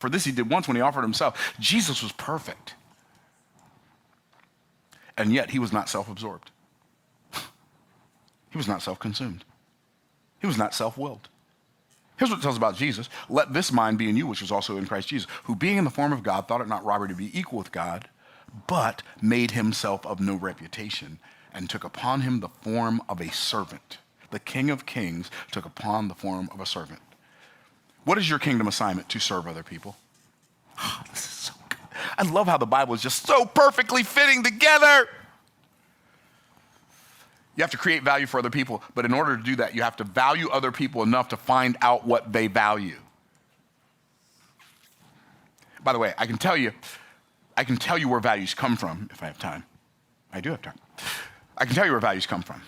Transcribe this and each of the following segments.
For this he did once when he offered himself. Jesus was perfect. And yet he was not self-absorbed. He was not self-consumed. He was not self-willed. Here's what it tells about Jesus. Let this mind be in you, which was also in Christ Jesus, who being in the form of God, thought it not robbery to be equal with God, but made himself of no reputation, and took upon him the form of a servant. The King of Kings took upon the form of a servant. What is your kingdom assignment? To serve other people. Oh, this is so good. I love how the Bible is just so perfectly fitting together. You have to create value for other people, but in order to do that, you have to value other people enough to find out what they value. By the way, I can tell you where values come from if I have time. I do have time. I can tell you where values come from.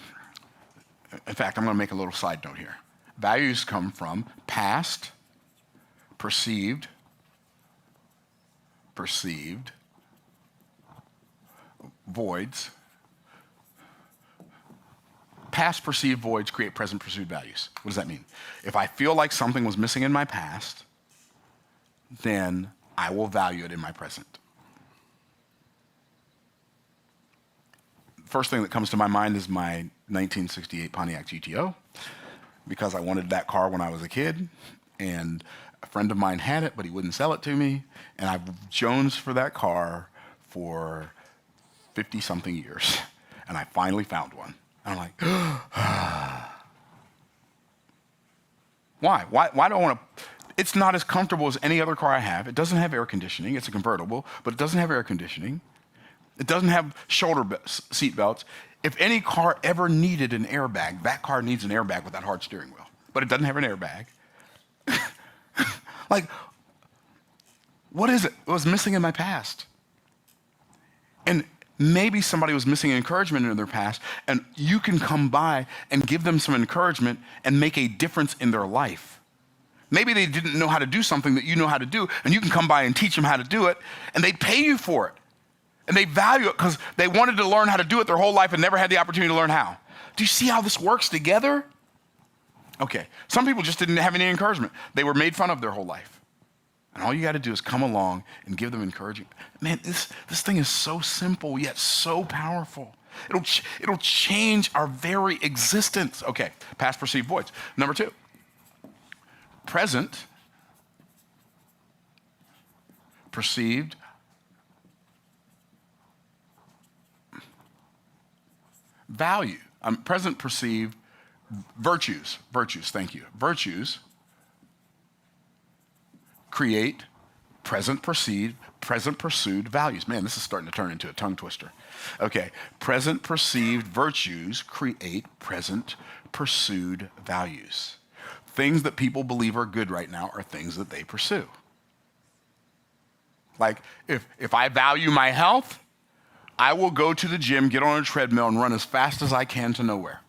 In fact, I'm going to make a little side note here. Values come from past, perceived, voids. Past perceived voids create present pursued values. What does that mean? If I feel like something was missing in my past, then I will value it in my present. First thing that comes to my mind is my 1968 Pontiac GTO, because I wanted that car when I was a kid, and a friend of mine had it, but he wouldn't sell it to me, and I've jonesed for that car for 50-something years, and I finally found one. And I'm like, why? Why do I want to? It's not as comfortable as any other car I have. It doesn't have air conditioning. It's a convertible, but it doesn't have air conditioning. It doesn't have seat belts. If any car ever needed an airbag, that car needs an airbag with that hard steering wheel, but it doesn't have an airbag. Like, what is it? It was missing in my past. And maybe somebody was missing encouragement in their past, and you can come by and give them some encouragement and make a difference in their life. Maybe they didn't know how to do something that you know how to do, and you can come by and teach them how to do it, and they pay you for it. And they value it because they wanted to learn how to do it their whole life and never had the opportunity to learn how. Do you see how this works together? Okay, some people just didn't have any encouragement. They were made fun of their whole life. And all you got to do is come along and give them encouragement. Man, this thing is so simple yet so powerful. It'll change our very existence. Okay, past perceived voids. Number 2, present perceived value. Present perceived virtues. Thank you. Virtues create present pursued values. Man, this is starting to turn into a tongue twister. Okay, present perceived virtues create present pursued values. Things that people believe are good right now are things that they pursue. Like, if I value my health, I will go to the gym, get on a treadmill, and run as fast as I can to nowhere.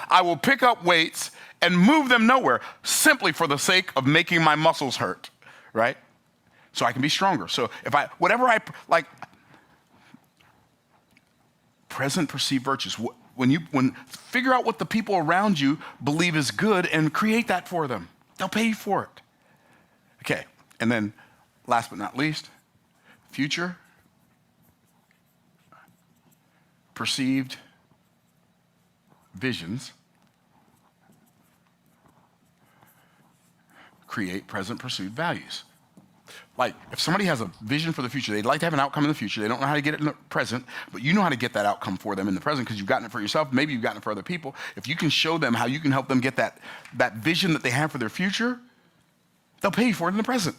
I will pick up weights and move them nowhere simply for the sake of making my muscles hurt, right? So I can be stronger. So present perceived virtues. When figure out what the people around you believe is good and create that for them. They'll pay you for it. Okay, and then last but not least, future perceived visions create present pursued values. Like, if somebody has a vision for the future, they'd like to have an outcome in the future, they don't know how to get it in the present, but you know how to get that outcome for them in the present because you've gotten it for yourself, maybe you've gotten it for other people. If you can show them how you can help them get that vision that they have for their future, they'll pay you for it in the present.